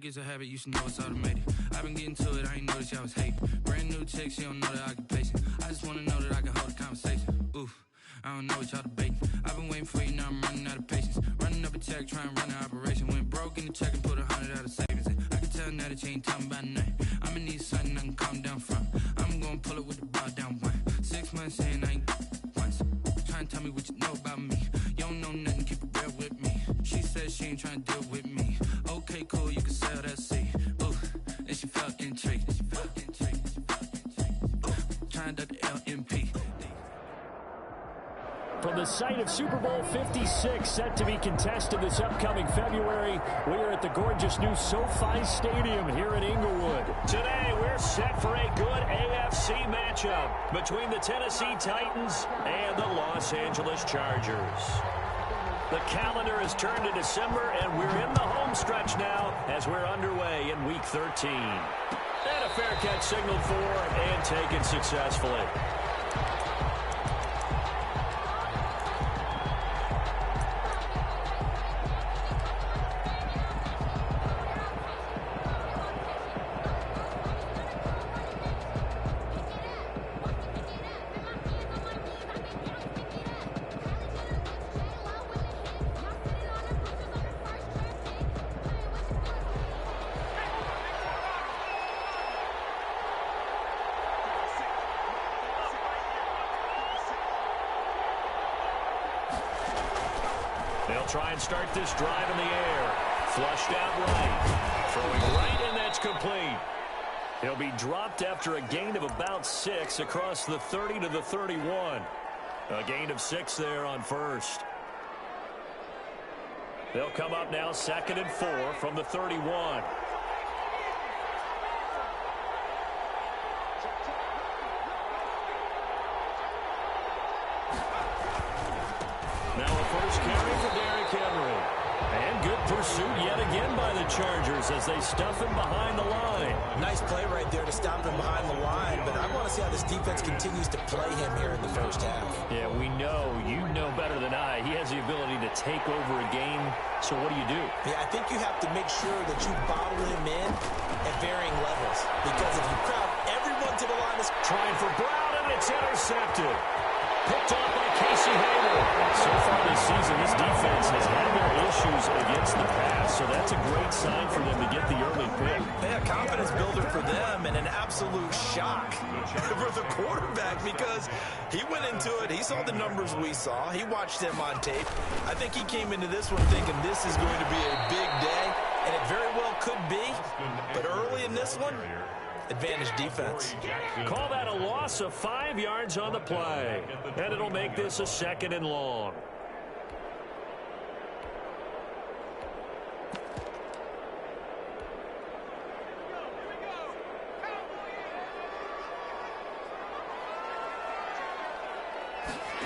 it's a habit, you should know it's automated. I've been getting to it, I ain't noticed y'all was hating. Brand new chick, she don't know that I can pace it. I just wanna know that I can hold a conversation. Oof, I don't know what y'all debating. I've been waiting for you, now I'm running out of patience. Running up a check, trying to run an operation. Went broke in the check and put 100 out of savings in. I can tell now that you ain't talking about nothing. I'ma need something I can calm down from. I'm gonna pull it with the ball down one. 6 months in, I ain't once. Trying to tell me what you know about me. You don't know nothing, keep it real with me. She said she ain't trying to deal with me. Okay, cool, you can sell that seed. Ooh, and she felt intrigued. Trying to duck the LMP. From the site of Super Bowl 56, set to be contested this upcoming February, we are at the gorgeous new SoFi Stadium here in Inglewood. Today, we're set for a good AFC matchup between the Tennessee Titans and the Los Angeles Chargers. The calendar has turned to December, and we're in the home stretch now as we're underway in Week 13. And a fair catch signaled for and taken successfully. They'll try and start this drive in the air. Flushed out right. Throwing right, and that's complete. He'll be dropped after a gain of about 6 across the 30 to the 31. A gain of 6 there on first. They'll come up now 2nd and 4 from the 31. Now a first carry for Derrick Henry. And good pursuit yet again by the Chargers as they stuff him behind the line. Nice play right there to stop him behind the line, but I want to see how this defense continues to play him here in the first half. Yeah, we know. You know better than I. He has the ability to take over a game, so what do you do? Yeah, I think you have to make sure that you bottle him in at varying levels, because if you crowd everyone to the line, trying for Brown, and it's intercepted. Picked off by Casey Hayward. So far this season, this defense has had their issues against the pass, so that's a great sign for them to get the early pick. Yeah, confidence builder for them, and an absolute shock for the quarterback, because he went into it, he saw the numbers we saw, he watched him on tape. I think he came into this one thinking this is going to be a big day, and it very well could be, but early in this one, advantage defense. Call that a loss of 5 yards on the play. And it'll make this a 2nd and long.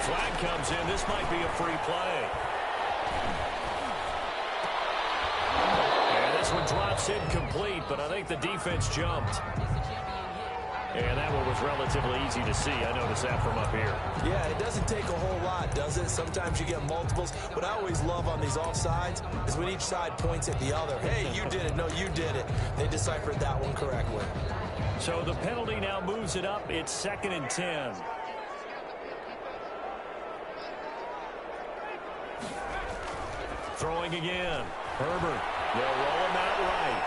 Flag comes in. This might be a free play. And this one drops incomplete, but I think the defense jumped. And that one was relatively easy to see. I noticed that from up here. Yeah, it doesn't take a whole lot, does it? Sometimes you get multiples. What I always love on these offsides is when each side points at the other. Hey, you did it. No, you did it. They deciphered that one correctly. So the penalty now moves it up. It's 2nd and 10. Throwing again. Herbert. They'll roll him out right.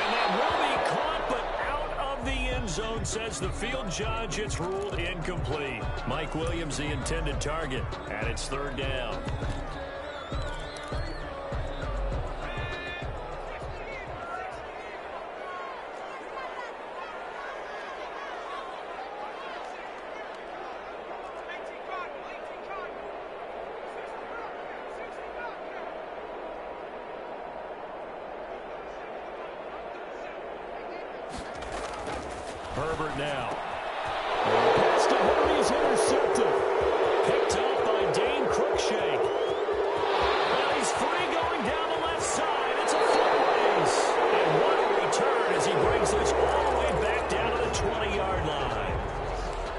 And that will be caught, but out of the end zone, says the field judge. It's ruled incomplete. Mike Williams, the intended target, and it's 3rd down. Herbert now. Pass to Henry is intercepted. Picked up by Dane Cruikshank. And he's free going down the left side. It's a foot race. And what a return as he brings this all the way back down to the 20-yard line.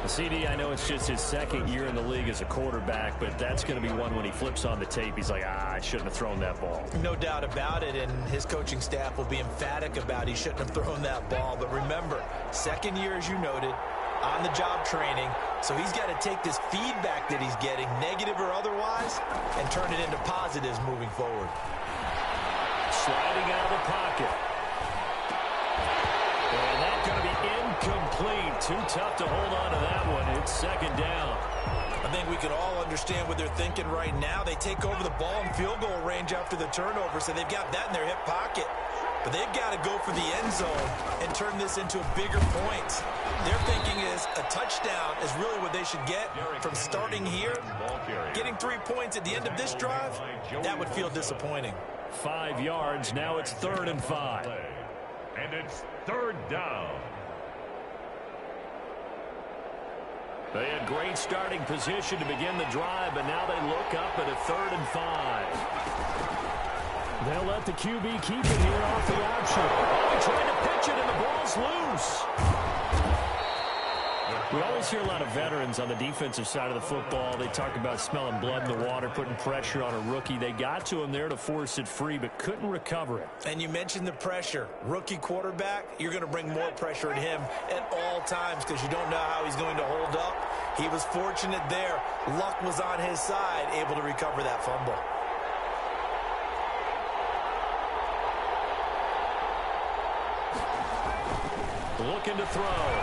CD, I know it's just his second year in the league as a quarterback, but that's going to be one when he flips on the tape, he's like, I shouldn't have thrown that ball. No doubt about it, and his coaching staff will be emphatic about he shouldn't have thrown that ball. But remember, second year, as you noted, on-the-job training, so he's got to take this feedback that he's getting, negative or otherwise, and turn it into positives moving forward. Sliding out of the pocket. And that's going to be incomplete. Too tough to hold on to that one. It's second down. I think we can all understand what they're thinking right now. They take over the ball in field goal range after the turnover, so they've got that in their hip pocket. But they've got to go for the end zone and turn this into a bigger point. Their thinking is a touchdown is really what they should get from starting here. Getting 3 points at the end of this drive, that would feel disappointing. 5 yards. Now it's 3rd and 5. And it's 3rd down. They had great starting position to begin the drive, but now they look up at a 3rd and 5. They'll let the QB keep it here off the option. Oh, he tried to pitch it, and the ball's loose. We always hear a lot of veterans on the defensive side of the football. They talk about smelling blood in the water, putting pressure on a rookie. They got to him there to force it free, but couldn't recover it. And you mentioned the pressure. Rookie quarterback, you're going to bring more pressure at him at all times because you don't know how he's going to hold up. He was fortunate there. Luck was on his side, able to recover that fumble. Looking to throw.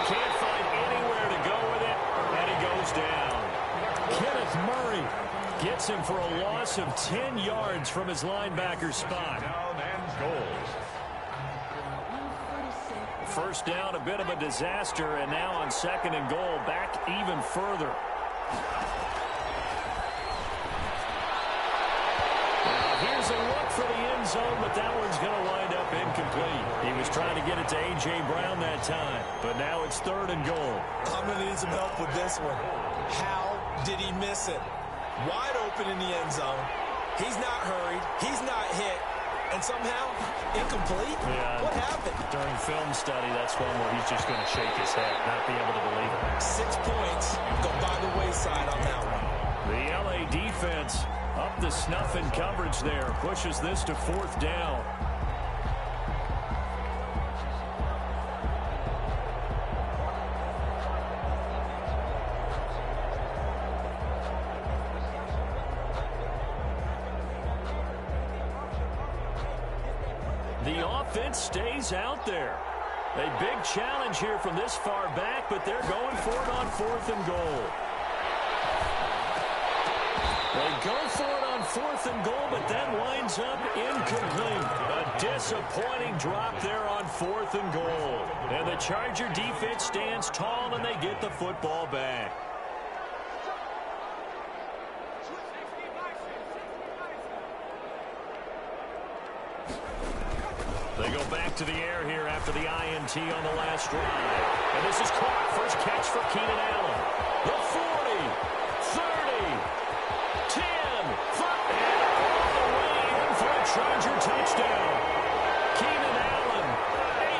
Can't find anywhere to go with it, and he goes down. Kenneth Murray gets him for a loss of 10 yards from his linebacker spot. Down and goal. First down, a bit of a disaster, and now on 2nd and goal, back even further. Now here's a look for the end zone, but that one's going to wind up incomplete. He was trying to get it to A.J. Brown that time, but now it's 3rd and goal. I'm going to need some help with this one. How did he miss it? Wide open in the end zone. He's not hurried. He's not hit. And somehow, incomplete? Yeah. What happened? During film study, that's one where he's just going to shake his head, not be able to believe it. 6 points go by the wayside on that one. The L.A. defense up the snuff in coverage there. Pushes this to 4th down. The offense stays out there. A big challenge here from this far back, but they're going for it on 4th and goal. They go for it on 4th and goal, but that winds up incomplete. A disappointing drop there on 4th and goal. And the Charger defense stands tall, and they get the football back. They go back to the air here after the INT on the last drive. And this is caught. First catch for Keenan Allen. The 40, 30, 10, 5, and all the way in for a Charger touchdown. Keenan Allen,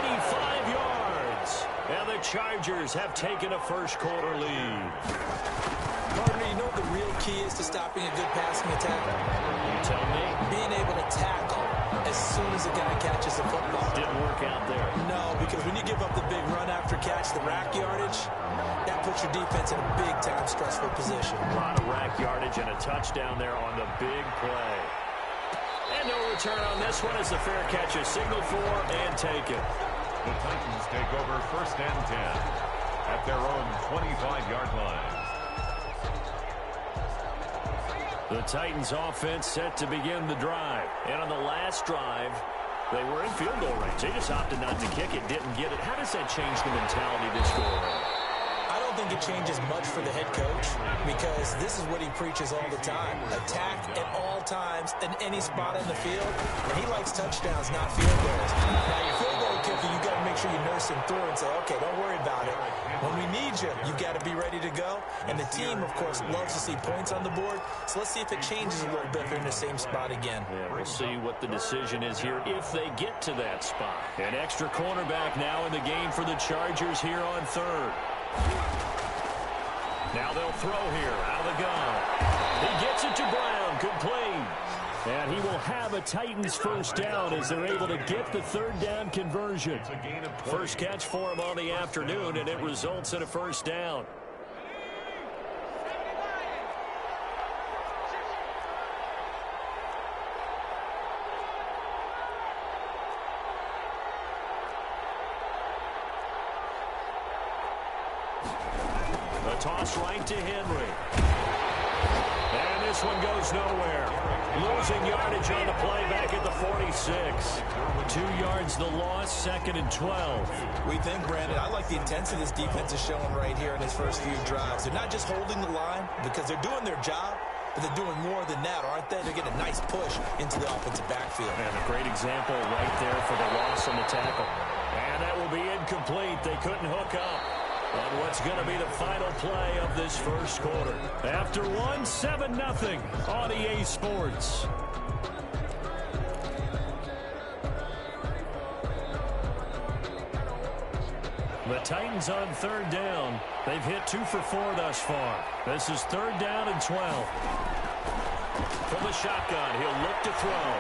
85 yards. And the Chargers have taken a first-quarter lead. Partner, you know what the real key is to stopping a good passing attack? You tell me. Being able to tackle as soon as a guy catches a football. Didn't work out there. No, because when you give up the big run after catch, the rack yardage, that puts your defense in a big-time stressful position. A lot of rack yardage and a touchdown there on the big play. And no return on this one as the fair catch is signaled for and taken. The Titans take over 1st and 10 at their own 25-yard line. The Titans offense set to begin the drive. And on the last drive, they were in field goal range. They just opted not to kick it, didn't get it. How does that change the mentality this go around? I don't think it changes much for the head coach because this is what he preaches all the time. Attack at all times in any spot in the field. And he likes touchdowns, not field goals. Now, your field goal kicker, you got to make sure you nurse push him through and say, okay, don't worry about it. When we need you, you've got to be ready to go. And the team, of course, loves to see points on the board. So let's see if it changes a little bit if they're in the same spot again. Yeah, we'll see what the decision is here if they get to that spot. An extra cornerback now in the game for the Chargers here on third. Now they'll throw here out of the gun. He gets it to Brown, complete. And he will have a Titans first down as they're able to get the third down conversion. First catch for him on the afternoon, and it results in a first down. A toss right to Henry. And this one goes nowhere. Losing yardage on the play back at the 46. 2 yards the loss, 2nd and 12. We think, Brandon, I like the intensity this defense is showing right here in his first few drives. They're not just holding the line because they're doing their job, but they're doing more than that, aren't they? They're getting a nice push into the offensive backfield. And a great example right there for the loss on the tackle. And that will be incomplete. They couldn't hook up on what's going to be the final play of this first quarter. After one, 7-0 on EA Sports. The Titans on third down. They've hit 2 for 4 thus far. This is 3rd down and 12. From the shotgun, he'll look to throw.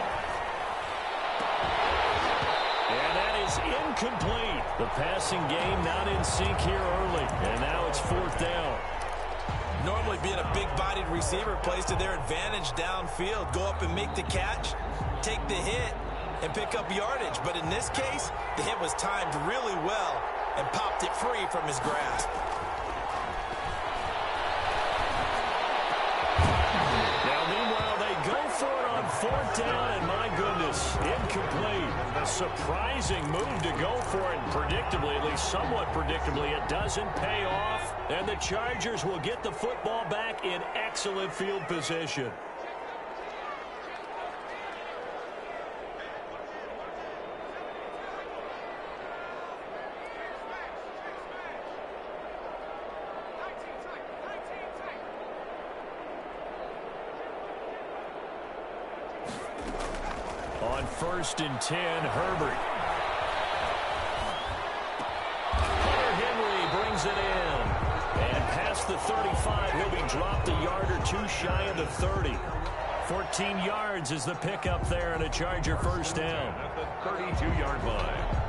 And that is incomplete. The passing game not in sync here early. And now it's 4th down. Normally being a big-bodied receiver plays to their advantage downfield. Go up and make the catch, take the hit, and pick up yardage. But in this case, the hit was timed really well and popped it free from his grasp. Now, meanwhile, they go for it on 4th down, and my goodness, incomplete. A surprising move to go for it, and predictably, at least somewhat predictably, it doesn't pay off, and the Chargers will get the football back in excellent field position. On 1st and 10, Herbert. Hunter Henry brings it in. And past the 35, he'll be dropped a yard or 2 shy of the 30. 14 yards is the pickup there and a Charger first down. At the 32-yard line.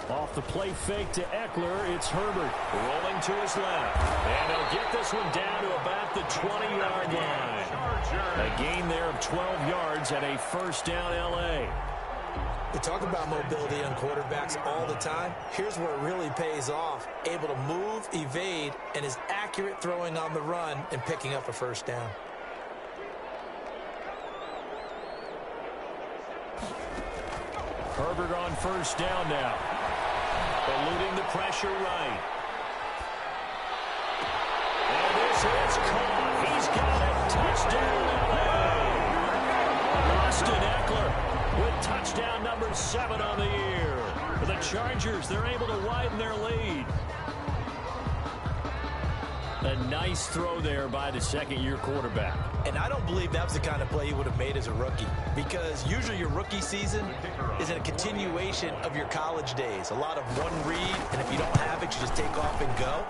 Off the play fake to Eckler, it's Herbert rolling to his left. And they'll get this one down to about the 20-yard line. A gain there of 12 yards and a first down L.A. We talk about mobility on quarterbacks all the time. Here's where it really pays off. Able to move, evade, and is accurate throwing on the run and picking up a first down. Herbert on first down now. Eluding the pressure right. And this is caught. He's got it. Touchdown, LA. Austin Eckler with touchdown number 7 on the year. For the Chargers, they're able to widen their lead. A nice throw there by the second-year quarterback. And I don't believe that was the kind of play he would have made as a rookie, because usually your rookie season is a continuation of your college days. A lot of one read, and if you don't have it, you just take off and go.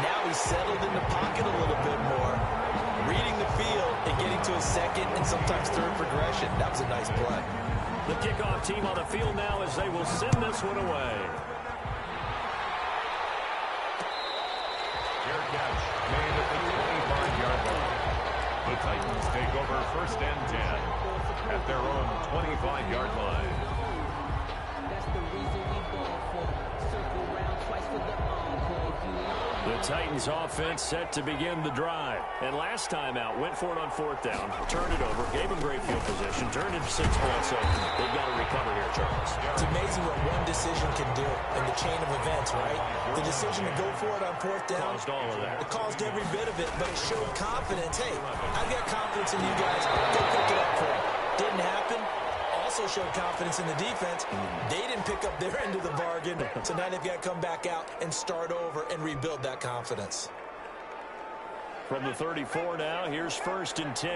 Now he's settled in the pocket a little bit more, reading the field and getting to his second and sometimes third progression. That was a nice play. The kickoff team on the field now as they will send this one away. Catch made at the 25-yard line. The Titans take over 1st and 10 at their own 25-yard line. The The Titans offense set to begin the drive. And last time out, went for it on fourth down, turned it over, gave him great field position, turned it 6 points. So they've got to recover here, Charles. It's amazing what one decision can do in the chain of events, right? The decision to go for it on fourth down. Caused all of that. It caused every bit of it, but it showed confidence. Hey, I've got confidence in you guys. Go pick it up for me. Didn't happen. Also showed confidence in the defense. They didn't pick up their end of the bargain, so now they've got to come back out and start over and rebuild that confidence. From the 34 now, here's 1st and 10.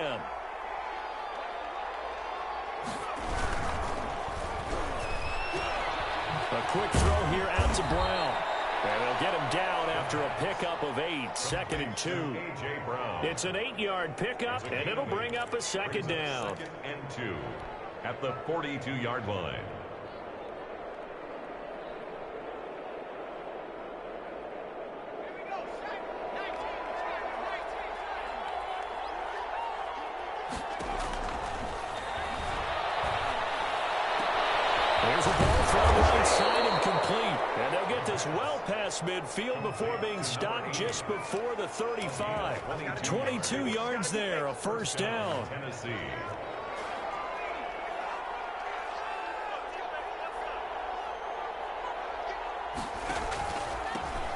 A quick throw here out to Brown. And they'll get him down after a pickup of 8, 2nd and 2. A.J. Brown. It's an 8-yard pickup, and it'll bring up a 2nd down. 2nd and 2 at the 42-yard line. There's a ball from the right side and complete. And they'll get this well past midfield before being stopped just before the 35. 22 yards there, a 1st down. Tennessee.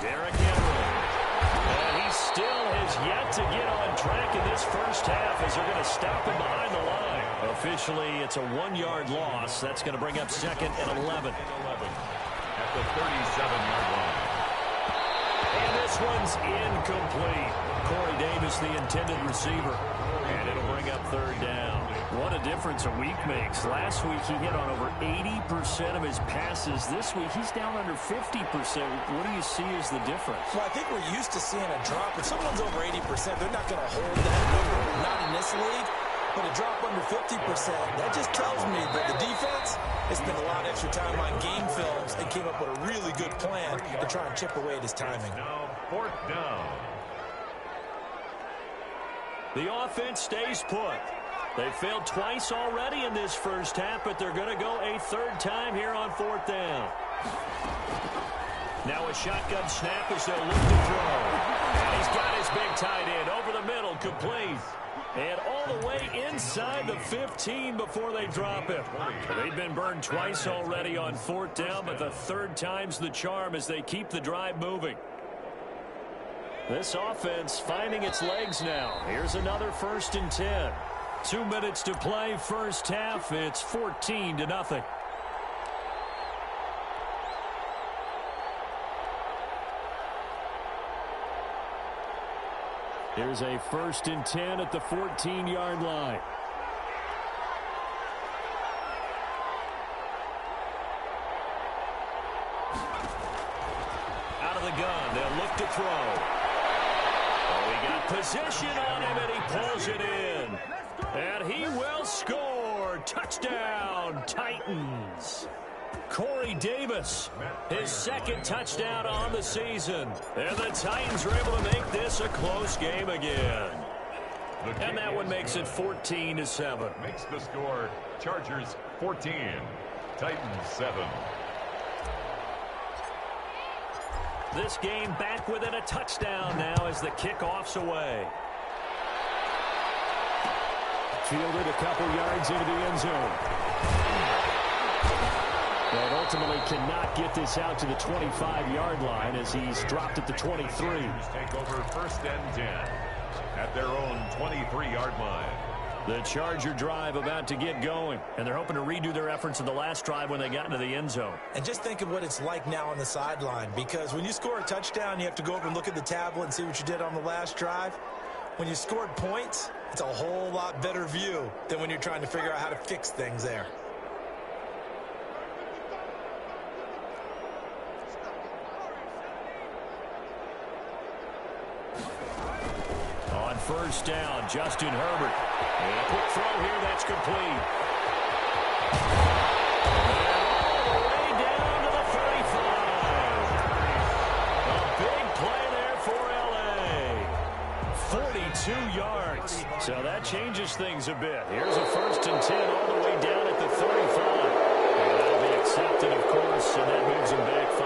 Derrick Henry. And he still has yet to get on track in this first half as they're going to stop him behind the line. Officially, it's a 1-yard loss. That's going to bring up 2nd and 11. At the 37-yard line. And this one's incomplete. Corey Davis, the intended receiver. And it'll bring up 3rd down. What a difference a week makes. Last week, he hit on over 80% of his passes. This week, he's down under 50%. What do you see as the difference? Well, I think we're used to seeing a drop. If someone's over 80%, they're not going to hold that number, not in this league. But a drop under 50%, that just tells me that the defense has spent a lot of extra time on game films and came up with a really good plan to try and chip away at his timing. Now 4th down. The offense stays put. They failed twice already in this first half, but they're going to go a 3rd time here on 4th down. Now a shotgun snap as they'll look to throw. And he's got his big tight end over the middle, complete. And all the way inside the 15 before they drop him. They've been burned twice already on 4th down, but the 3rd time's the charm as they keep the drive moving. This offense finding its legs now. Here's another 1st and 10. 2 minutes to play, first half. It's 14-0. Here's a 1st and 10 at the 14-yard line. Out of the gun, they'll look to throw. Oh, he got position on him, and he pulls it in. And he will score. Touchdown, Titans. Corey Davis, his 2nd touchdown on the season. And the Titans are able to make this a close game again. And that one makes it 14-7. Makes the score Chargers 14, Titans 7. This game back within a touchdown now as the kickoff's away. Fielded a couple yards into the end zone. And ultimately cannot get this out to the 25-yard line as he's dropped at the 23. Take over 1st and 10 at their own 23-yard line. The Charger drive about to get going, and they're hoping to redo their efforts in the last drive when they got into the end zone. And just think of what it's like now on the sideline, because when you score a touchdown, you have to go over and look at the tablet and see what you did on the last drive. When you scored points, it's a whole lot better view than when you're trying to figure out how to fix things there. On 1st down, Justin Herbert. And a quick throw here, that's complete. And all the way down to the 35. A big play there for L.A. 42 yards. So that changes things a bit. Here's a 1st and 10 all the way down at the 35. And that'll be accepted, of course, and that moves him back 5.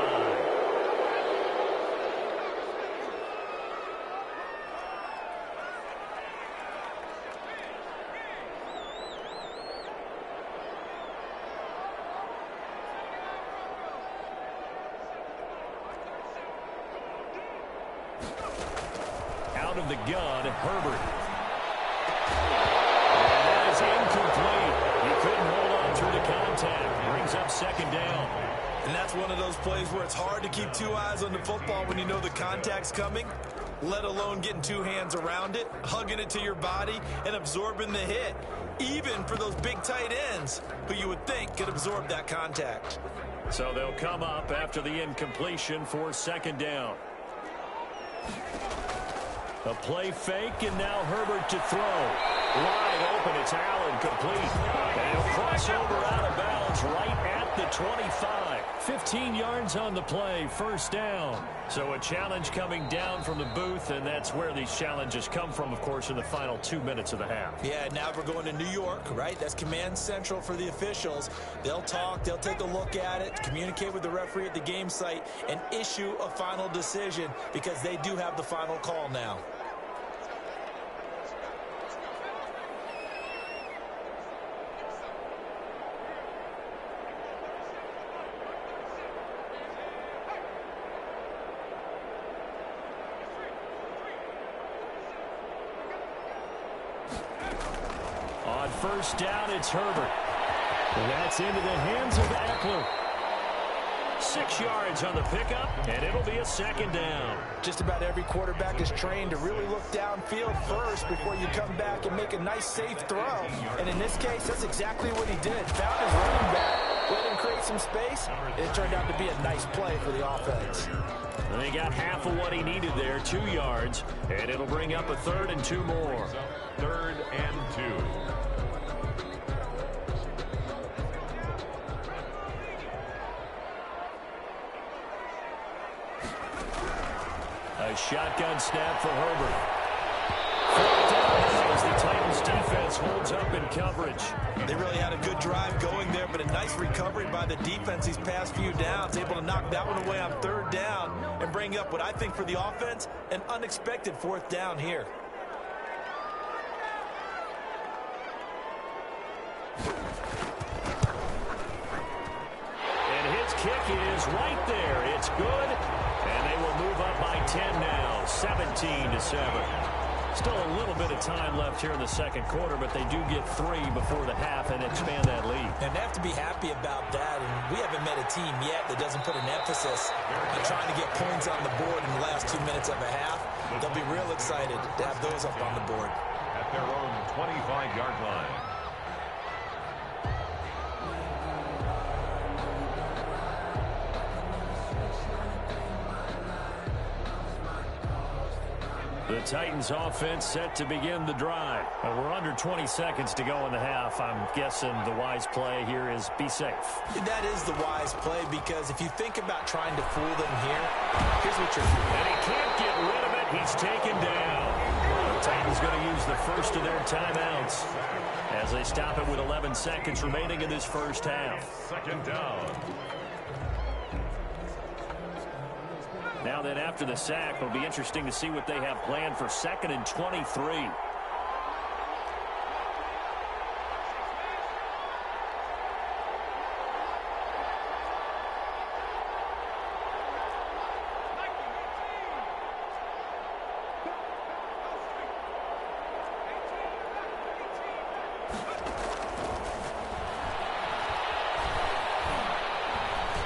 out of the gun, Herbert. And that is incomplete. He couldn't hold on through the contact. Brings up second down. And that's one of those plays where it's hard to keep two eyes on the football when you know the contact's coming, let alone getting two hands around it, hugging it to your body, and absorbing the hit, even for those big tight ends who you would think could absorb that contact. So they'll come up after the incompletion for second down. A play fake, and now Herbert to throw. Wide open, it's Allen, complete. And he'll cross over out of bounds right at the 25. 15 yards on the play, first down. So a challenge coming down from the booth, and that's where these challenges come from, of course, in the final 2 minutes of the half. Yeah, now we're going to New York, right? That's command central for the officials. They'll talk, they'll take a look at it, communicate with the referee at the game site, and issue a final decision because they do have the final call now. On first down, it's Herbert. And that's into the hands of Eckler. 6 yards on the pickup, and it'll be a second down. Just about every quarterback is trained to really look downfield first before you come back and make a nice, safe throw. And in this case, that's exactly what he did. Found his running back, let him create some space, and it turned out to be a nice play for the offense. And they got half of what he needed there, 2 yards, and it'll bring up a 3rd and 2 more. 3rd and 2. A shotgun snap for Herbert. 4th down as the Titans defense holds up in coverage. They really had a good drive going there, but a nice recovery by the defense these past few downs, able to knock that one away on 3rd down and bring up what I think for the offense, an unexpected 4th down here. And his kick is right there. It's good. And they will move up by 10 now, 17-7. Still a little bit of time left here in the second quarter, but they do get 3 before the half and expand that lead. And they have to be happy about that. And we haven't met a team yet that doesn't put an emphasis on trying to get points on the board in the last 2 minutes of a half. They'll be real excited to have those up on the board. At their own 25-yard line. The Titans offense set to begin the drive. We're under 20 seconds to go in the half. I'm guessing the wise play here is be safe. That is the wise play because if you think about trying to fool them here, here's what you're doing. And he can't get rid of it. He's taken down. The Titans going to use the first of their timeouts as they stop it with 11 seconds remaining in this first half. Second down. Now then, after the sack, it'll be interesting to see what they have planned for 2nd and 23.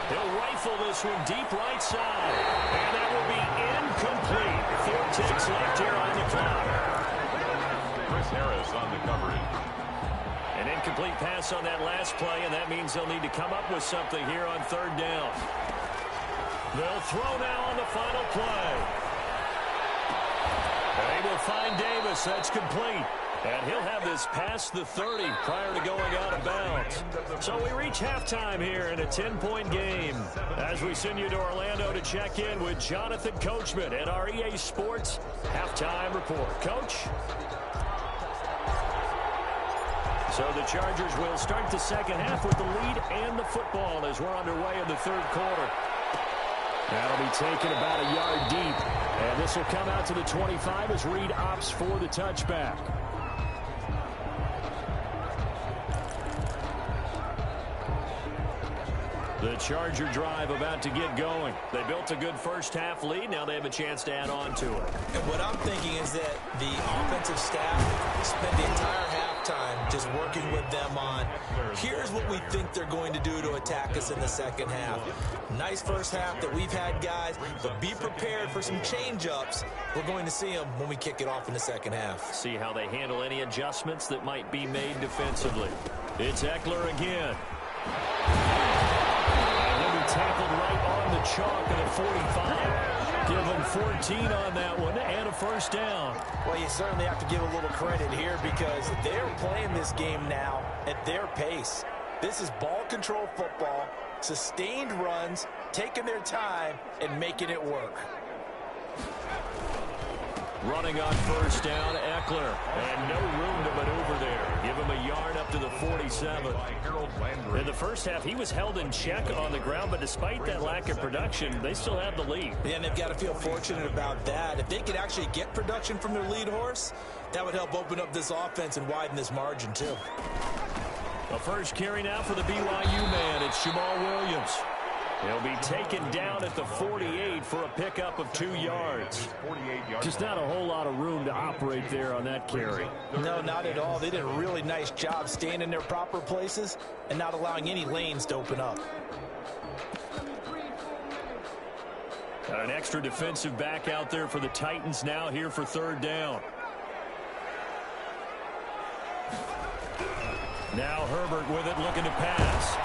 He'll rifle this one deep right side. And that will be incomplete. 4 ticks left here on the clock. Chris Harris on the coverage. An incomplete pass on that last play, and that means they'll need to come up with something here on 3rd down. They'll throw now on the final play. They will find Davis. That's complete. And he'll have this past the 30 prior to going out of bounds. So we reach halftime here in a 10-point game as we send you to Orlando to check in with Jonathan Coachman at our EA Sports Halftime Report. Coach? So the Chargers will start the second half with the lead and the football as we're underway in the 3rd quarter. That'll be taken about a yard deep. And this will come out to the 25 as Reed opts for the touchback. The Charger drive about to get going. They built a good first-half lead. Now they have a chance to add on to it. And what I'm thinking is that the offensive staff spent the entire halftime just working with them on, here's what we think they're going to do to attack us in the second half. Nice first half that we've had, guys, but be prepared for some change-ups. We're going to see them when we kick it off in the second half. See how they handle any adjustments that might be made defensively. It's Eckler again. Tackled right on the chalk of the 45. Give them 14 on that one and a first down. Well, you certainly have to give a little credit here because they're playing this game now at their pace. This is ball control football, sustained runs, taking their time, and making it work. Running on first down, Eckler. And no room to maneuver there. Give him a yard up to the 47. In the first half, he was held in check on the ground, but despite that lack of production, they still have the lead. Yeah, and they've got to feel fortunate about that. If they could actually get production from their lead horse, that would help open up this offense and widen this margin, too. The first carry now for the BYU man. It's Jamal Williams. He'll be taken down at the 48 for a pickup of 2 yards. Just not a whole lot of room to operate there on that carry. No, not at all. They did a really nice job staying in their proper places and not allowing any lanes to open up. Got an extra defensive back out there for the Titans now here for third down. Now Herbert with it, looking to pass.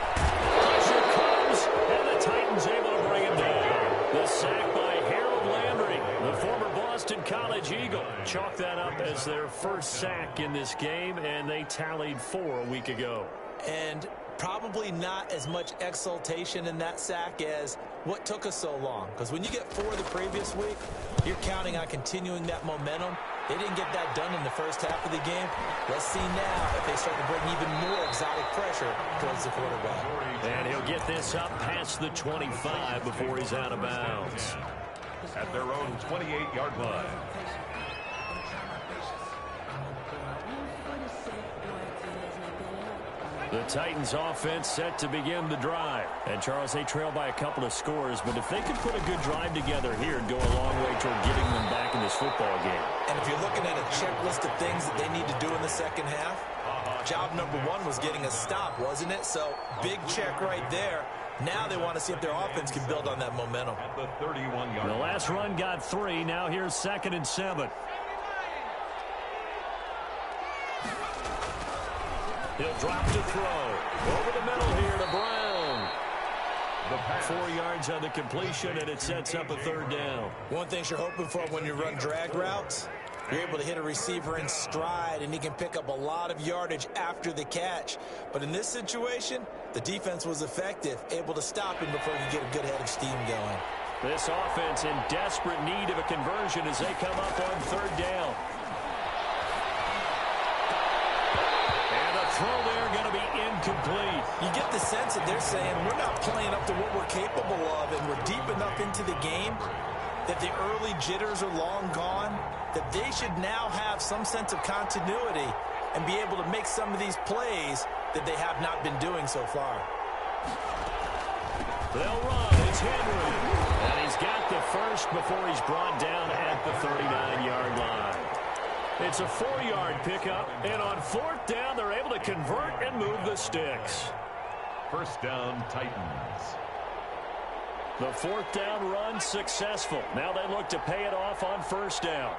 Pressure comes, and the Titans able to bring him down. The sack by Harold Landry, the former Boston College Eagle. Chalk that up as their first sack in this game, and they tallied 4 a week ago. And probably not as much exultation in that sack as what took us so long. Because when you get 4 the previous week, you're counting on continuing that momentum. They didn't get that done in the first half of the game. Let's see now if they start to bring even more exotic pressure towards the quarterback. And he'll get this up past the 25 before he's out of bounds. At their own 28-yard line. The Titans offense set to begin the drive. And Charles, they trail by a couple of scores, but if they could put a good drive together here, it'd go a long way toward getting them back in this football game. And if you're looking at a checklist of things that they need to do in the second half, job number 1 was getting a stop, wasn't it? So big check right there. Now they want to see if their offense can build on that momentum. At the 31-yard. The last run got 3. Now here's 2nd and 7. He'll drop to throw. Over the middle here to Brown. 4 yards on the completion, and it sets up a third down. One thing you're hoping for when you run drag routes, you're able to hit a receiver in stride, and he can pick up a lot of yardage after the catch. But in this situation, the defense was effective, able to stop him before he could get a good head of steam going. This offense in desperate need of a conversion as they come up on third down. Throw there going to be incomplete. You get the sense that they're saying we're not playing up to what we're capable of, and we're deep enough into the game that the early jitters are long gone, that they should now have some sense of continuity and be able to make some of these plays that they have not been doing so far. They'll run. It's Henry. And he's got the first before he's brought down at the 39-yard line. It's a 4-yard pickup, and on 4th down, they're able to convert and move the sticks. First down, Titans. The 4th down run successful. Now they look to pay it off on first down.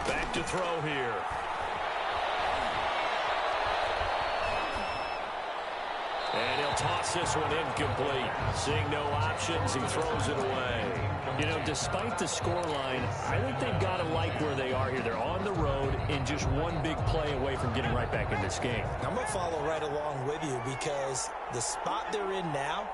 Back to throw here. And he'll toss this one incomplete. Seeing no options, he throws it away. You know, despite the scoreline, I think they've got to like where they are here. They're on the road and just one big play away from getting right back in this game. I'm going to follow right along with you because the spot they're in now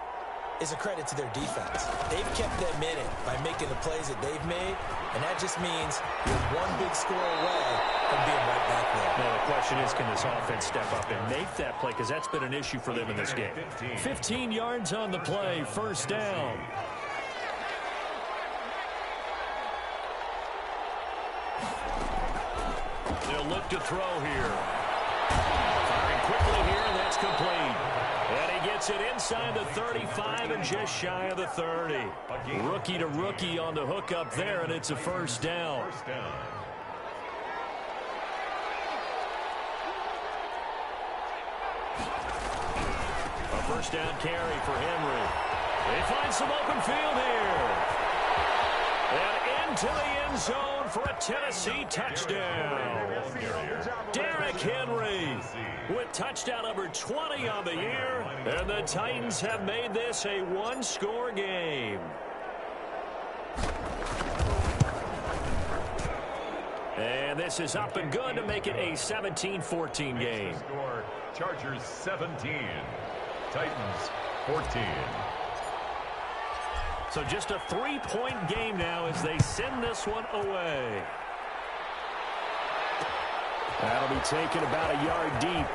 is a credit to their defense. They've kept them in it by making the plays that they've made, and that just means you're one big score away from being right back there. Now, the question is, can this offense step up and make that play? Because that's been an issue for them in this game. 15 yards on the play, first down. They'll look to throw here. Firing quickly here, and that's complete. And he gets it inside the 35 and just shy of the 30. Rookie to rookie on the hook up there, and it's a first down. A first down carry for Henry. They find some open field here. And into the end zone for a Tennessee touchdown. Derrick Henry with touchdown number 20 on the year. And the Titans have made this a one-score game. And this is up and good to make it a 17-14 game. Score, Chargers 17, Titans 14. So just a 3-point game now as they send this one away. That'll be taken about a yard deep.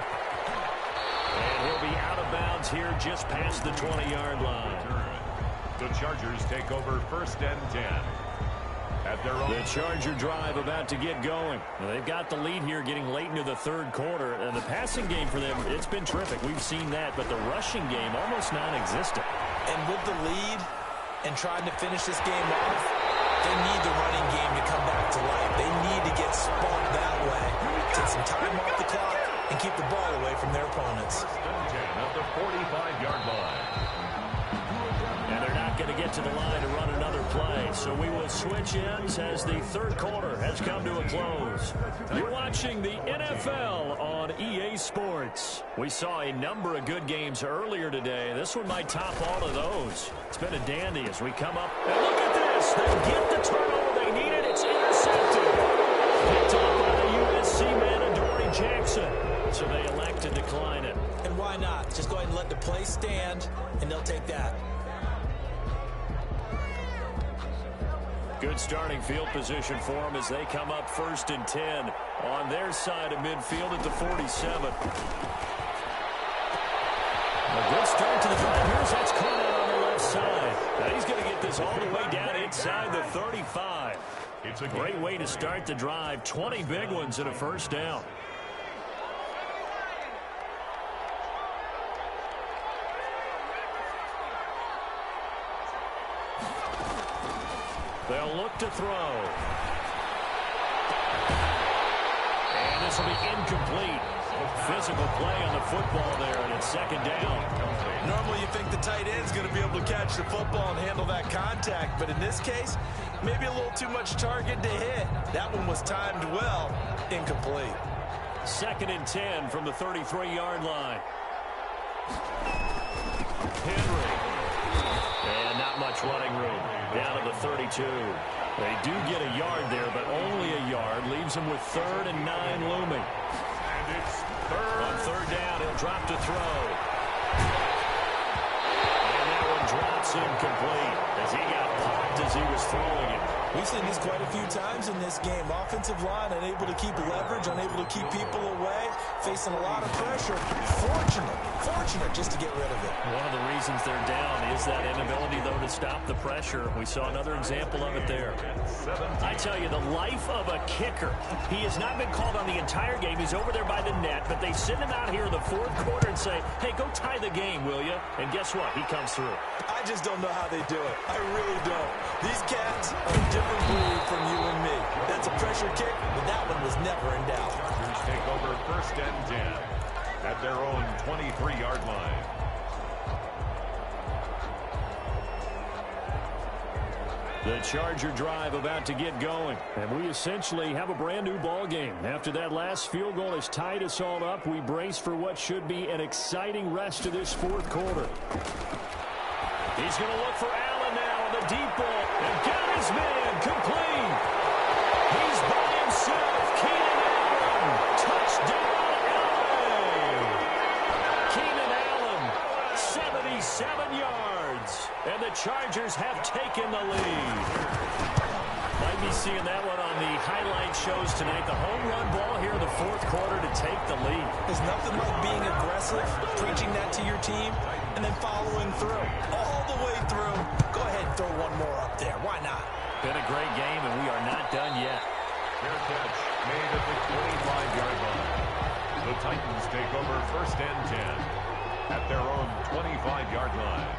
And he'll be out of bounds here just past the 20-yard line. The Chargers take over first and 10. At their own. The Charger drive about to get going. Now, they've got the lead here getting late into the third quarter. And the passing game for them, it's been terrific. We've seen that. But the rushing game almost non-existent. And with the lead and trying to finish this game off, they need the running game to come back to life. They need to get sparked that way. Take some time off the clock and keep the ball away from their opponents. First and 10 at the 45-yard line. And they're not going to get to the line to run another play. So we will switch ends as the third quarter has come to a close. You're watching the NFL on EA Sports. We saw a number of good games earlier today. This one might top all of those. It's been a dandy as we come up. And look at this. They get the turnover they needed. It's intercepted. Picked off by the USC man, Adoree Jackson. So they elect to decline it. And why not? Just go ahead and let the play stand, and they'll take that. Good starting field position for them as they come up first and 10 on their side of midfield at the 47. A good start to the drive. Here's that's caught out on the left side. Now he's going to get this all the way down inside the 35. It's a great way to start the drive. 20 big ones and a first down. They'll look to throw. And this will be incomplete. Physical play on the football there, and it's second down. Normally you think the tight end's going to be able to catch the football and handle that contact, but in this case, maybe a little too much target to hit. That one was timed well. Incomplete. Second and 10 from the 33-yard line. Henry. And not much running room. Down to the 32. They do get a yard there, but only a yard. Leaves them with 3rd and 9 looming. And it's third. On third down, he'll drop to throw. And that one drops incomplete as he got popped as he was throwing it. We've seen this quite a few times in this game. Offensive line unable to keep leverage, unable to keep people away, facing a lot of pressure. Fortunate just to get rid of it. One of the reasons they're down is that inability, though, to stop the pressure. We saw another example of it there. I tell you, the life of a kicker. He has not been called on the entire game. He's over there by the net, but they send him out here in the fourth quarter and say, hey, go tie the game, will you? And guess what? He comes through. I just don't know how they do it. I really don't. These cats are a different breed from you and me. That's a pressure kick, but that one was never in doubt. Chargers take over first and 10 at their own 23-yard line. The Charger drive about to get going. And we essentially have a brand new ball game. After that last field goal has tied us all up, we brace for what should be an exciting rest of this fourth quarter. He's going to look for Allen now on the deep ball. And got his man complete. He's by himself. Keenan Allen. Touchdown, LA. Keenan Allen, 77 yards. And the Chargers have taken the lead. Might be seeing that one on the highlight shows tonight. The home run ball here in the fourth quarter to take the lead. There's nothing like being aggressive, preaching that to your team, and then following through. All the way through. Go ahead and throw one more up there. Why not? Been a great game, and we are not done yet. Fair catch made at the 25-yard line. The Titans take over 1st and 10 at their own 25-yard line.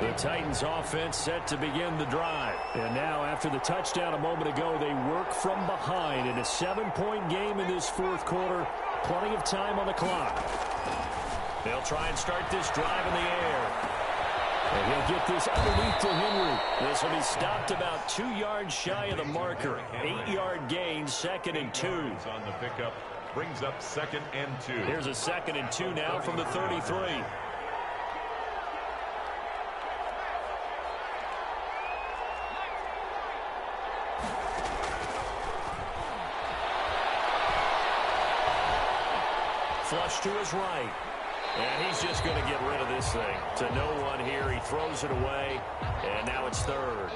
The Titans offense set to begin the drive. And now after the touchdown a moment ago, they work from behind in a 7-point game in this fourth quarter. Plenty of time on the clock. They'll try and start this drive in the air. And he'll get this underneath to Henry. This will be stopped about 2 yards shy of the marker. 8-yard gain, 2nd and 2. On the pickup brings up 2nd and 2. Here's a 2nd and 2 now from the 33. Flush to his right. And he's just going to get rid of this thing. To no one here. He throws it away. And now it's 3rd.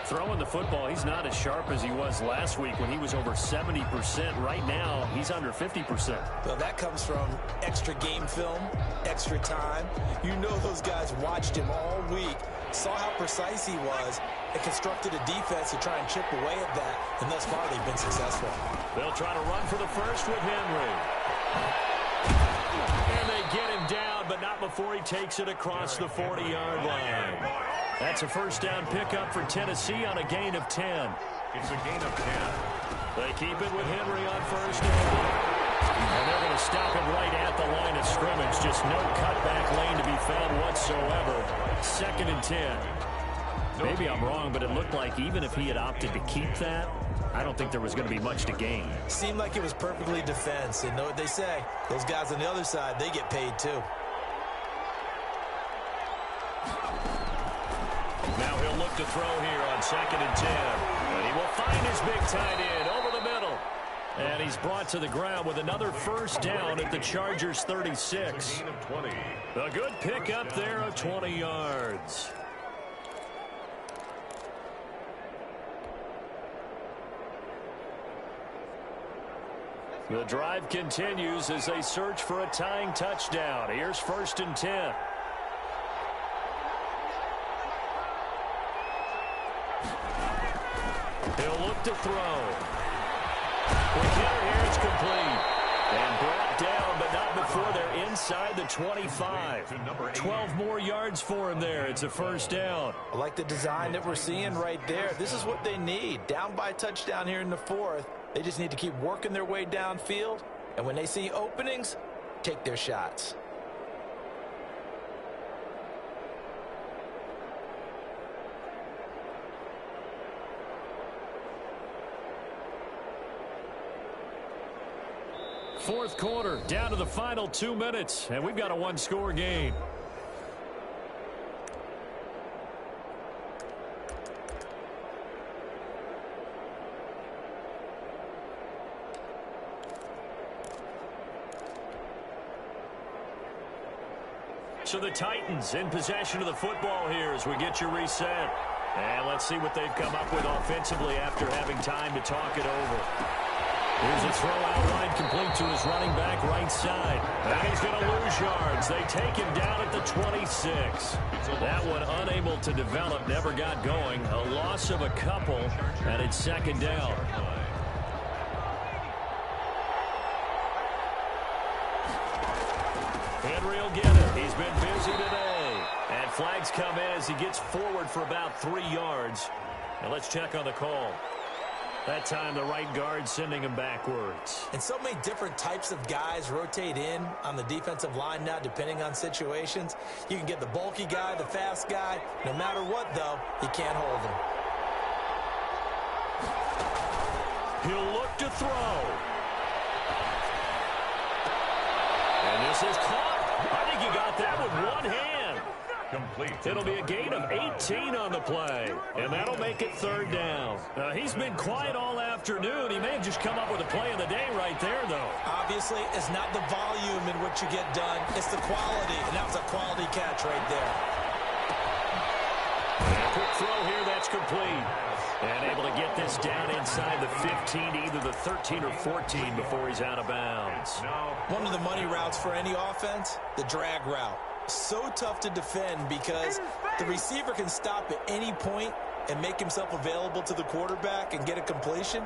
Throwing the football, he's not as sharp as he was last week when he was over 70%. Right now, he's under 50%. Well, that comes from extra game film, extra time. You know those guys watched him all week, saw how precise he was, and constructed a defense to try and chip away at that. And thus far, they've been successful. They'll try to run for the first with Henry. And they get him down, but not before he takes it across the 40-yard line. That's a first down pickup for Tennessee on a gain of 10. It's a gain of 10. They keep it with Henry on first down. And they're going to stop him right at the line of scrimmage. Just no cutback lane to be found whatsoever. 2nd and 10. Maybe I'm wrong, but it looked like even if he had opted to keep that, I don't think there was going to be much to gain. Seemed like it was perfectly defense. And know what they say, those guys on the other side, they get paid too. Now he'll look to throw here on 2nd and 10. And he will find his big tight end over the middle. And he's brought to the ground with another first down at the Chargers 36. Gain of 20. A good pickup there of 20 yards. The drive continues as they search for a tying touchdown. Here's 1st and 10. He'll look to throw. With here, it's complete. And brought down, but not before they're inside the 25. 12 more yards for him there. It's a first down. I like the design that we're seeing right there. This is what they need. Down by a touchdown here in the 4th. They just need to keep working their way downfield. And when they see openings, take their shots. Fourth quarter, down to the final 2 minutes, and we've got a one-score game. So the Titans in possession of the football here as we get you reset. And let's see what they've come up with offensively after having time to talk it over. Here's a throw out wide, complete to his running back right side. And he's going to lose yards. They take him down at the 26. That one unable to develop, never got going. A loss of a couple, and it's 2nd down. Henry will get it. He's been busy today. And flags come in as he gets forward for about 3 yards. And let's check on the call. That time the right guard sending him backwards. And so many different types of guys rotate in on the defensive line now depending on situations. You can get the bulky guy, the fast guy. No matter what, though, you can't hold him. He'll look to throw. And this is caught. I think he got that with one hand. Complete. It'll be a gain of 18 on the play, and that'll make it 3rd down. He's been quiet all afternoon. He may have just come up with a play of the day right there, though. Obviously, it's not the volume in which you get done. It's the quality, and that was a quality catch right there. And a quick throw here, that's complete. And able to get this down inside the 15, either the 13 or 14 before he's out of bounds. One of the money routes for any offense, the drag route. So tough to defend because the receiver can stop at any point and make himself available to the quarterback and get a completion.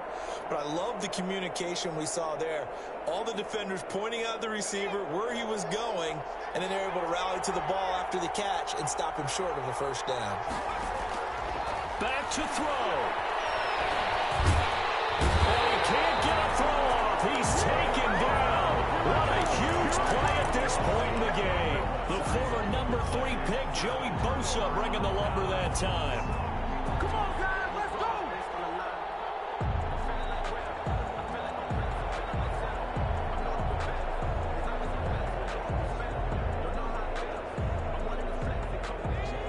But I love the communication we saw there. All the defenders pointing out the receiver, where he was going, and then they're able to rally to the ball after the catch and stop him short of a first down. Back to throw. And he can't get a throw off. He's taken down. What a huge play at this point in the game. The former number 3 pick, Joey Bosa, bringing the lumber that time. Come on, guys, let's go!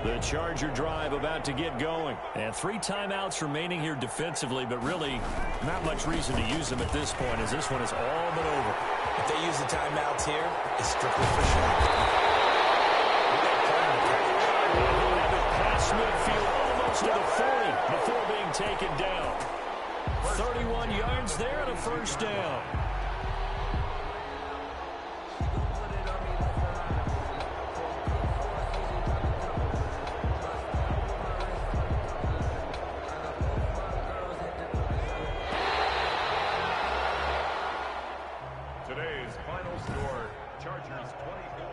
The Charger drive about to get going. And 3 timeouts remaining here defensively, but really not much reason to use them at this point, as this one is all but over. If they use the timeouts here, it's strictly for show. Past midfield almost to the 40 before being taken down. 31 yards there and a first down. Today's final score, Chargers 24.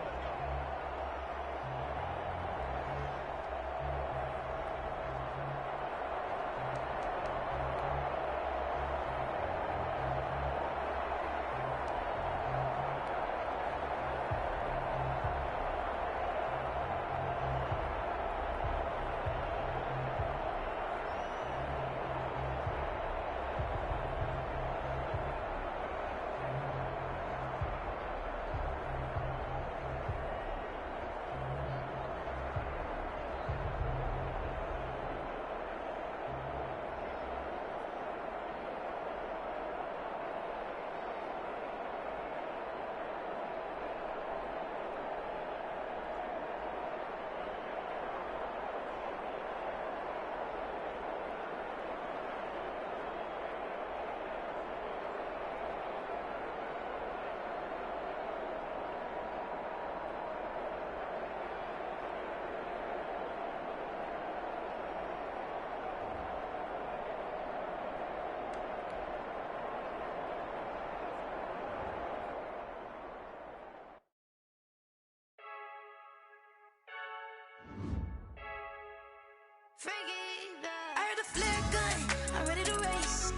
I heard a flare gun, I'm ready to race.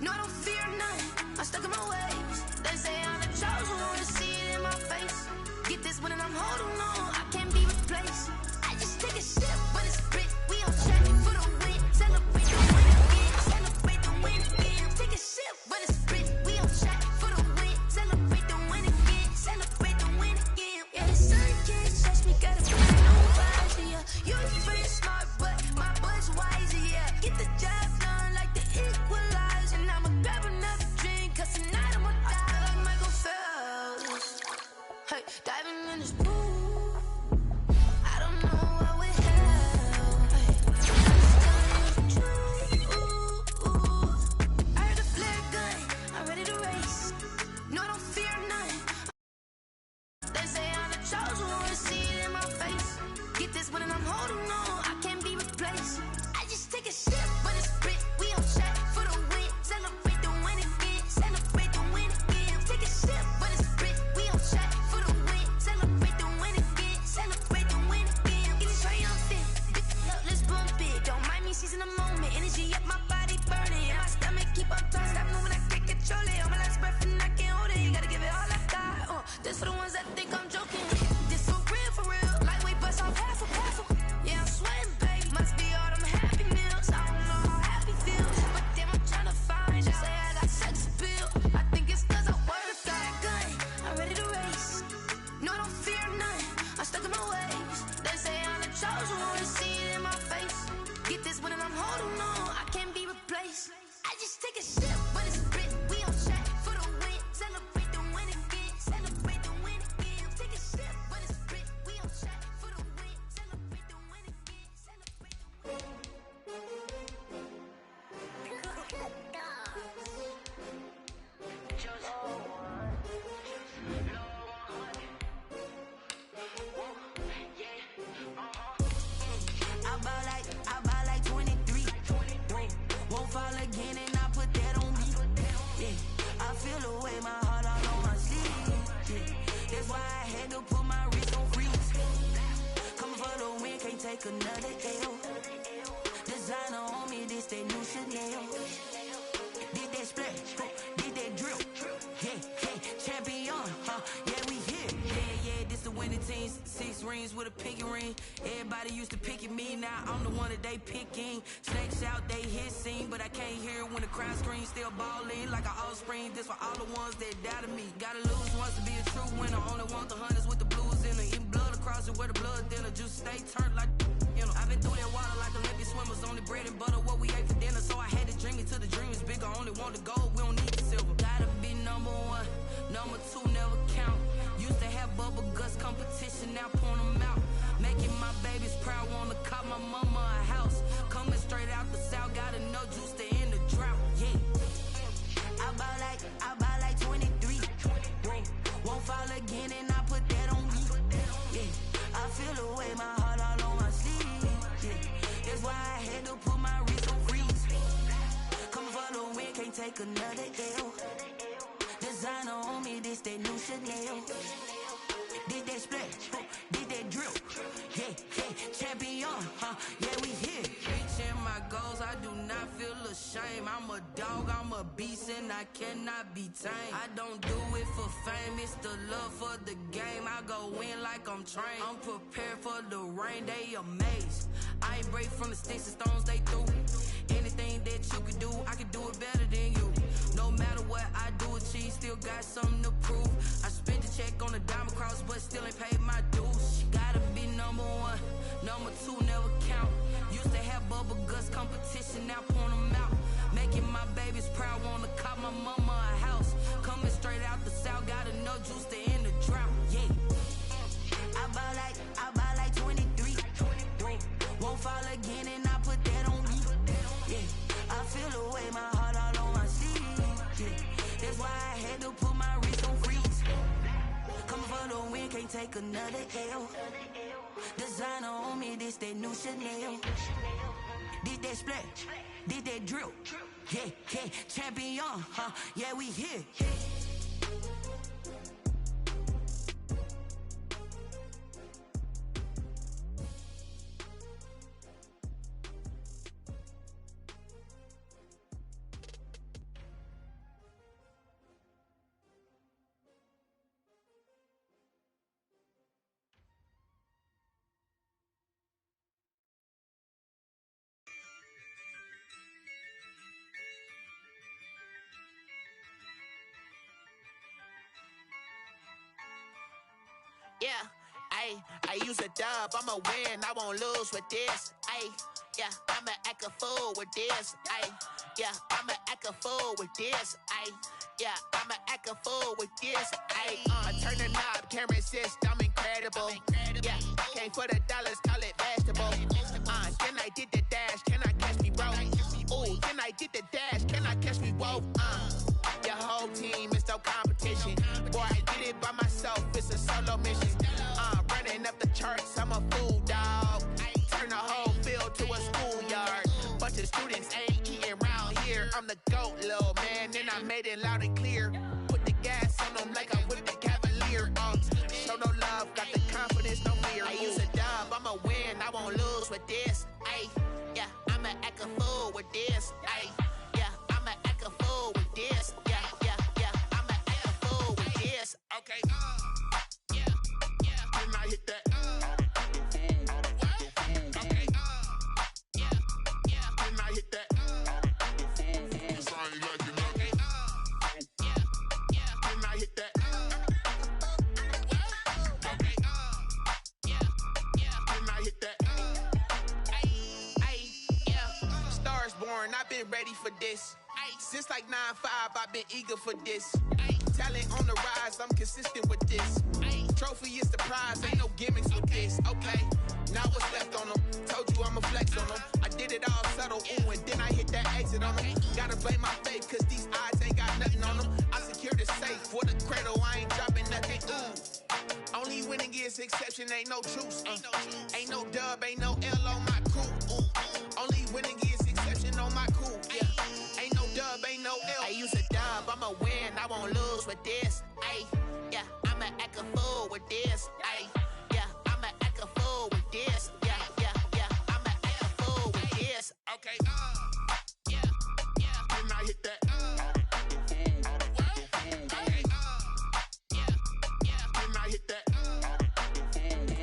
No, I don't fear none, I'm stuck in my ways. They say I'm the chosen one, to see it in my face. Get this one and I'm holding on, I can't be replaced. I just take a sip when it's split, we on track for the win. Celebrate the win again, celebrate the win again. Take a sip when it's split, we on track for the win. Celebrate the win again, celebrate the win again. Yeah, the sun can't touch me, gotta put no vibes, yeah. You pretty smart, but my butt's wiser, yeah. Get the job done like the equalizer. And I'ma grab another drink, cause tonight I'ma die like Michael Phelps. Hey, diving in this pool. take another L. Designer on me, this that new Chanel. Did that splash, did that drill. Yeah, champion, yeah, we here. Yeah, this the winning team. 6 rings with a pinky ring. Everybody used to pick at me, now I'm the one that they picking. Snakes out, they hit scene, but I can't hear it when the crowd screams. Still balling like an offspring. This for all the ones that doubted me. Gotta lose once to be a true winner. Only want the hunters with the blues in it. Eating blood across it where the blood dinner. Just stay turned like, you know. I've been through that water like Olympic swimmers. Only bread and butter, what we ate for dinner. So I had to dream it till the dream is bigger. Only want the gold, we don't need the silver. Gotta be number 1, number 2 never count. Used to have bubble guts competition, now point them out. Making my babies proud, wanna cop my mama a house. Coming straight out the south, gotta know juice to end the drought. Yeah, I buy like 23. Won't fall again and I put that on me. Yeah, I feel the way, my heart all on my sleeve. Yeah, that's why I had to put my wrist on freeze. Come for the win, can't take another L. Designer on me, this that new Chanel. Did that splash, did that drill. Yeah, champion, yeah, we here. Reaching my goals, I do not feel ashamed. I'm a dog, I'm a beast, and I cannot be tamed. I don't do it for fame, it's the love for the game. I go in like I'm trained. I'm prepared for the rain, they amazed. I ain't break from the sticks and stones they threw. Anything that you can do, I can do it better than you. No matter what I do achieve, still got something to prove. I spent the check on the diamond cross, but still ain't paid my dues. Gotta be number 1, number 2 never count. Used to have bubble guts competition, now point them out. Making my babies proud, wanna cop my mama a house. Coming straight out the south, gotta know juice to end the drought. Yeah, I buy like 23. Won't fall again and I put that on me. Yeah, I feel the way, my heart all on my sleeve. Yeah, that's why I had to put my wrist on freeze. Coming for the win, can't take another L. Designer on me, this that new Chanel. Did that splash, did that drill. Yeah, champion, yeah, we here. Yeah, I use a dub, I'ma win, I won't lose with this. Yeah, I'ma act a fool with this. Yeah, I'ma act a fool with this. Yeah, I'ma act a fool with this. I turn the knob, can't resist, I'm incredible. Yeah, came for the dollars, call it vegetable. Then I did the dash, can I catch me, bro? Ooh, then I did the dash, can I catch me, whoa? Your whole team is no competition. Boy, I did it by myself, it's a solo mission. Running up the charts, I'm a fool, dog. Turn the whole field to a schoolyard. Bunch of students ain't eating round here. I'm the GOAT, little man, and I made it loud and clear. Put the gas on them like I'm with the Cavalier. Show no love, got the confidence, no fear. I use a dub, I'ma win, I won't lose with this. Yeah, I'ma act a fool with this. Yeah, I'ma act a fool with this. Yeah, I'ma act a fool with this. Okay, yeah, when I hit that. Okay, yeah, when I hit that. When I hit that. Okay, yeah, when I hit that. Yeah, Stars born, I've been ready for this. Since like 9-5, I've been eager for this. Talent on the rise, I'm consistent with this. Trophy is the prize, ain't no gimmicks with this. Okay, now what's left on them? Told you I'ma flex on them. I did it all subtle, ooh, and then I hit that exit on them. Gotta blame my faith, cause these eyes ain't got nothing on them. I secured the safe for the cradle, I ain't dropping nothing, ooh. Only winning is exception, ain't no truce. Ain't no dub, ain't no L on my crew. Only winning is exception on my crew. Yeah, ain't no dub, ain't no L. I use a dub, I'ma win, I won't lose with this. Yeah, I'ma act a fool with this. Yeah, I'ma act a fool with this. Yeah, Okay, yeah, yeah. Then I hit that. Okay, yeah, yeah. Then I hit that.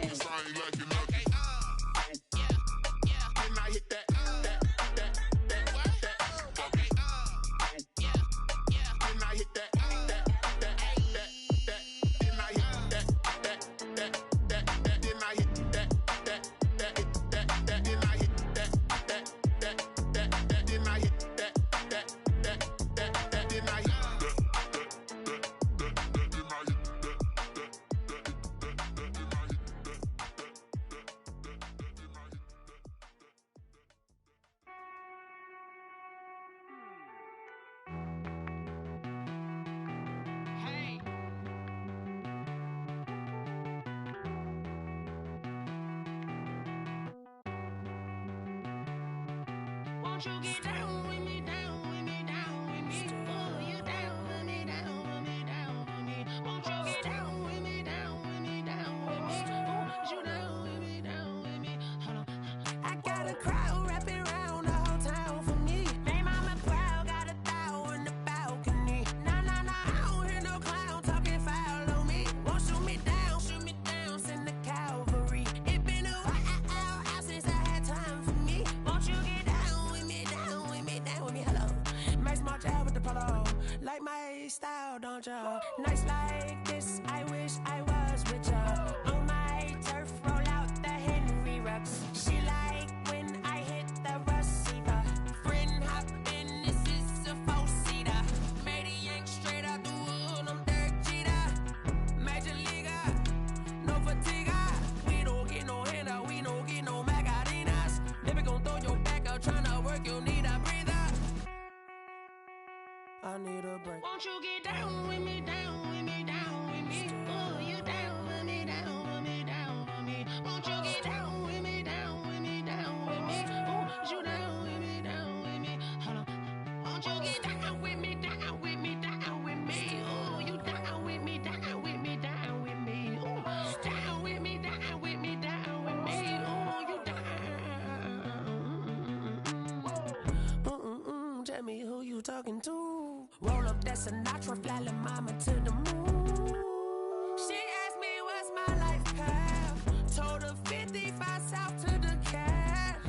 Cause I ain't like it nothing. Okay, yeah, yeah. Then I hit that. Okay, yeah, yeah. Then I hit that. Won't you get down with me, down with me, down with me? Oh, you down with me, down with me, down with me. Won't you get down with me, down with me, down with me? Oh, you down with me, down with me? Hold on. I got a crowd wrapping around the whole town for me. They mama proud, got a thou in the balcony. Nah, nah, nah, I don't hear no clown talking foul on me. Won't shoot me down, send the cavalry. It been a while since I had time for me. Won't you get down with me, down with me, down with me? Hello. Max March out with the polo. Like my style, don't ya? Nights like this, I wish I was with ya. On my turf, roll out the Henry Rux. She like when I hit the receiver. Friend hop in, this is a four-seater. Made a yank straight out the wood, I'm Derek Jeter. Major leaguer, no fatigue. We don't get no handout, we don't get no Magarinas. Never gon' throw your back out, tryna work, you need a breather. I need a break. Won't you get down with me, down with me, down with me? Oh, you down with me, down with me, down with me? Won't you get down with me, down with me, down with me? Oh, you down with me, down with me? Hold on. Won't you get down with me, down with me, down with me? Oh, you down with me, down with me, down with me? Oh, down with me, down with me, down with me? Oh, you down. Tell me who you talking to. Roll up that Sinatra, fly la mama to the moon. She asked me what's my life path. Told her 55 south to the cat.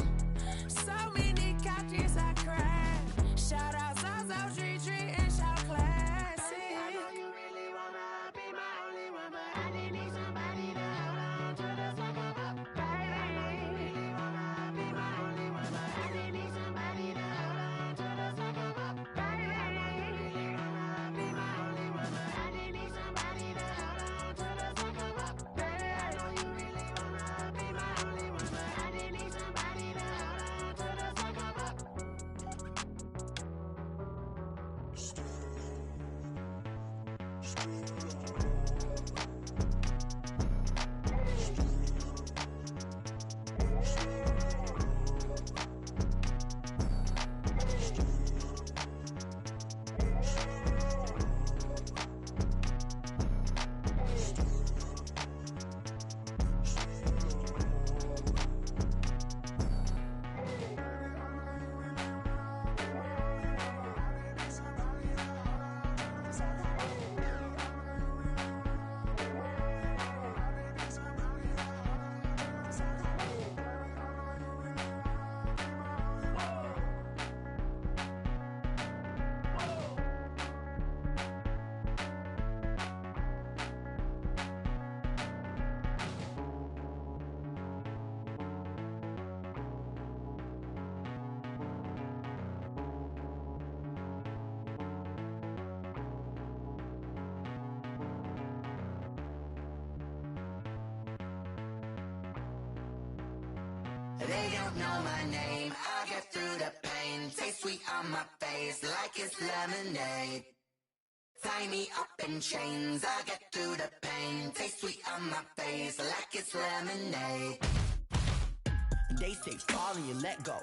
So many couches I cried. Shout out Zazo, Tree, and shout classic. I know you really wanna be my only one, but I didn't need somebody to hold on to the second up. Baby, I know you really wanna be my only one, but I didn't need somebody to hold on to the second up. Baby, I know you really wanna be my only one, but I didn't need somebody to hold on to the second up. Baby, I know you really wanna be my only one, but I didn't need somebody to hold on to the second up. They don't know my name, I'll get through the pain. Taste sweet on my face like it's lemonade. Tie me up in chains, I'll get through the pain. Taste sweet on my face like it's lemonade. They say fall and you let go,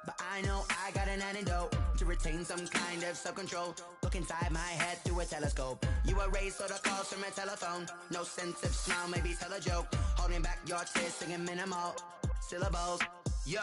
but I know I got an antidote to retain some kind of self-control. Look inside my head through a telescope. You erase all the calls from a telephone. No sense of smile, maybe tell a joke. Holding back your tears, singing minimal syllables. Yeah,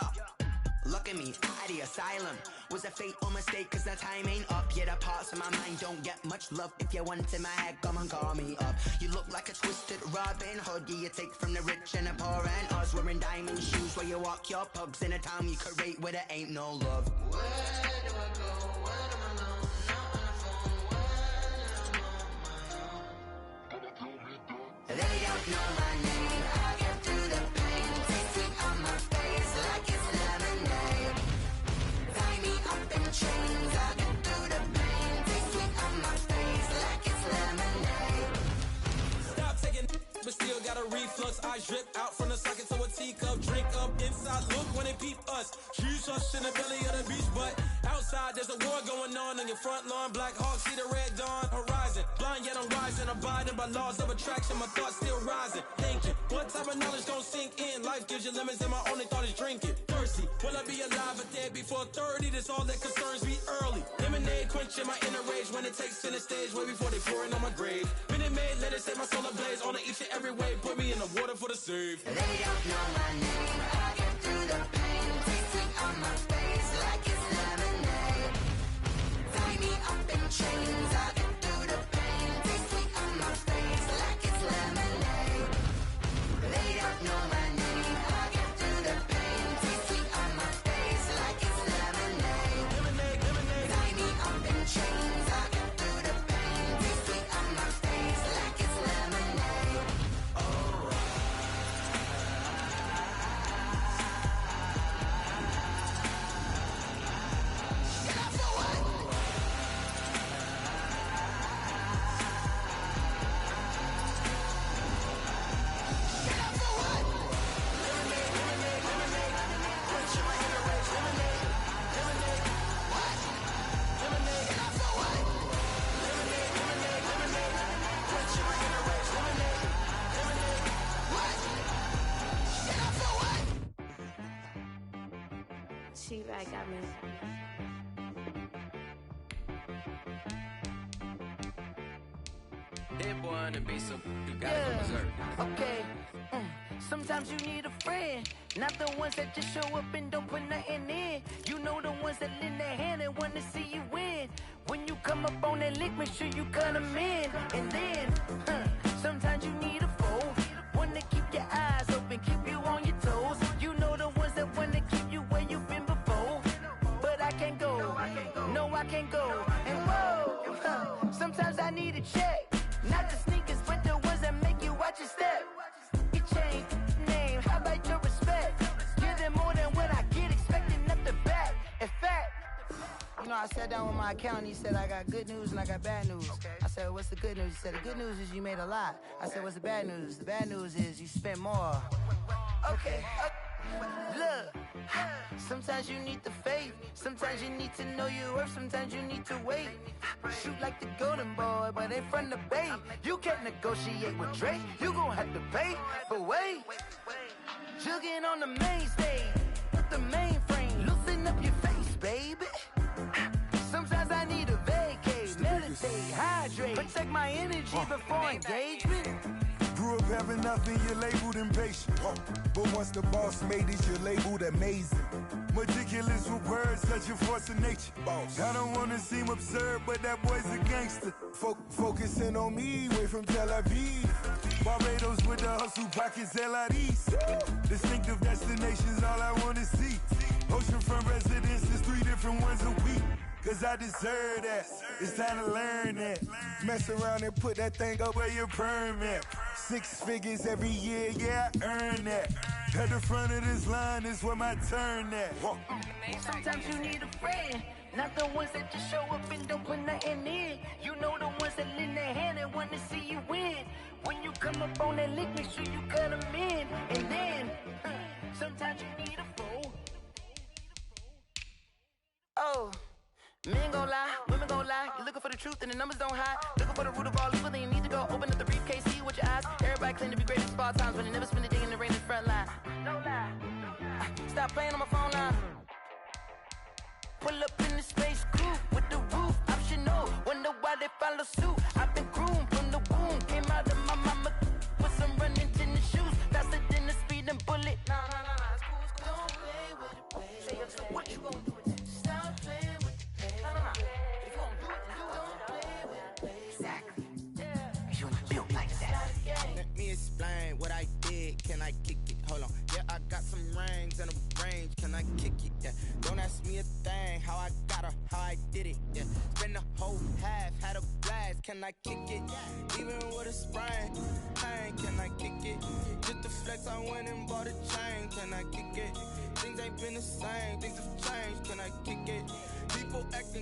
Look at me, out the asylum. Was a fate or mistake, cause the time ain't up. Yeah, the parts of my mind don't get much love. If you want in my head, come and call me up. You look like a twisted Robin Hood. Yeah, you take from the rich and the poor and us. Wearing diamond shoes while you walk your pugs in a town you create where there ain't no love. Where do I go? Where do I know? Not on the phone. When I'm on my own. They don't know my name. I get through the pain. Taste sweet on my face like it's lemonade. Tie me up in chains. I get through the pain. Taste sweet on my face like it's lemonade. Stop taking, but still got a reflux. I drip out from the socket to a teacup. Drink up inside. Look when they peep us. Choose us in the belly of the beach, but outside there's a war going on your front lawn. Black Hawk, see the red dawn horizon. Blind yet I'm rising, abiding by laws of attraction. My thoughts still rising, thinking what type of knowledge don't sink in? Life gives you lemons and my only thought is drinking. Thirsty, will I be alive or dead before 30? That's all that concerns me early. Lemonade quenching my inner rage when it takes center stage way before they pouring on my grave. Minute Maid, let it set my soul ablaze on each and every way. Put me in the water for the save. They don't know my name. I get through the pain. Taste sweet on my face like it's lemonade. Tie me up in chains. I get through the pain. Taste sweet on my face like it's lemonade. They don't know my name. I get through the pain. Taste sweet on my face like it's lemonade. Lemonade, lemonade. Tie me up in chains. I get through the pain. Taste sweet on my face like it's lemonade. She right got me. Hit boy on the beat, so you gotta go berserk. Okay. Sometimes you need a friend, not the ones that just show up and don't put nothing in. You know the ones that lend their hand and want to see you win. When you come up on that lick, make sure you cut them in. And then, sometimes you need a foe, one to keep your eyes open, keep you on your toes. You know the ones that want to keep you where you've been before. But I can't go, no I can't go. And whoa, sometimes I need a check. Not the sneakers, but the ones that make you watch your step. You change name, how about your respect? Give them more than what I get, expecting up the back. In fact, you know, I sat down with my accountant, he said, I got good news and I got bad news. I said, what's the good news? He said, the good news is you made a lot. I said, what's the bad news? The bad news is you spent more. Okay. Look, sometimes you need the faith. Sometimes you need to know your worth. Sometimes you need to wait. Shoot like the golden boy, but ain't from the bay. You can't negotiate with Drake. You gon' have to pay. But wait, jugging on the main stage with the mainframe. Loosen up your face, baby. Sometimes I need a vacate, meditate, hydrate, protect my energy before engagement. Grew up having nothing, you're labeled impatient. But once the boss made it, you're labeled amazing. Meticulous with words, such a force of nature. I don't wanna seem absurd, but that boy's a gangster. Focusing on me, way from Tel Aviv. Barbados with the hustle pockets, LIDs. Distinctive destinations, all I wanna see. Oceanfront residences, 3 different ones a week. Cause I deserve that, it's time to learn that. Mess around and put that thing up where your permit. 6 figures every year, yeah, I earn that. At the front of this line is where my turn at. Sometimes you need a friend, not the ones that just show up and don't put nothing in. You know the ones that lend their hand and want to see you win. When you come up on that lick, make sure you cut them in. And then, sometimes you need a foe. Oh. Men gon' lie, women gon' lie. You're looking for the truth and the numbers don't hide. Looking for the root of all evil, then you need to go open up the briefcase, see with your eyes. Everybody claim to be great at small times, but they never spend a day in the rain in the front line. No lie. Stop playing on my phone line. Pull up in the space coupe with the roof optional. Wonder why they follow suit. I've been groomed from the womb. Came out of my mama with some running tennis shoes. Faster than the speeding bullet. Nah, it's cool. Don't play with it, baby. explain what I did. Can I kick it? Hold on. Yeah, I got some rings and a range. Can I kick it? Yeah. Don't ask me a thing. How I got her, how I did it. Yeah. Spend the whole half, had a blast. Can I kick it? Even with a sprain. Hey, can I kick it? Just the flex, I went and bought a chain. Can I kick it? Things ain't been the same. Things have changed. Can I kick it? People act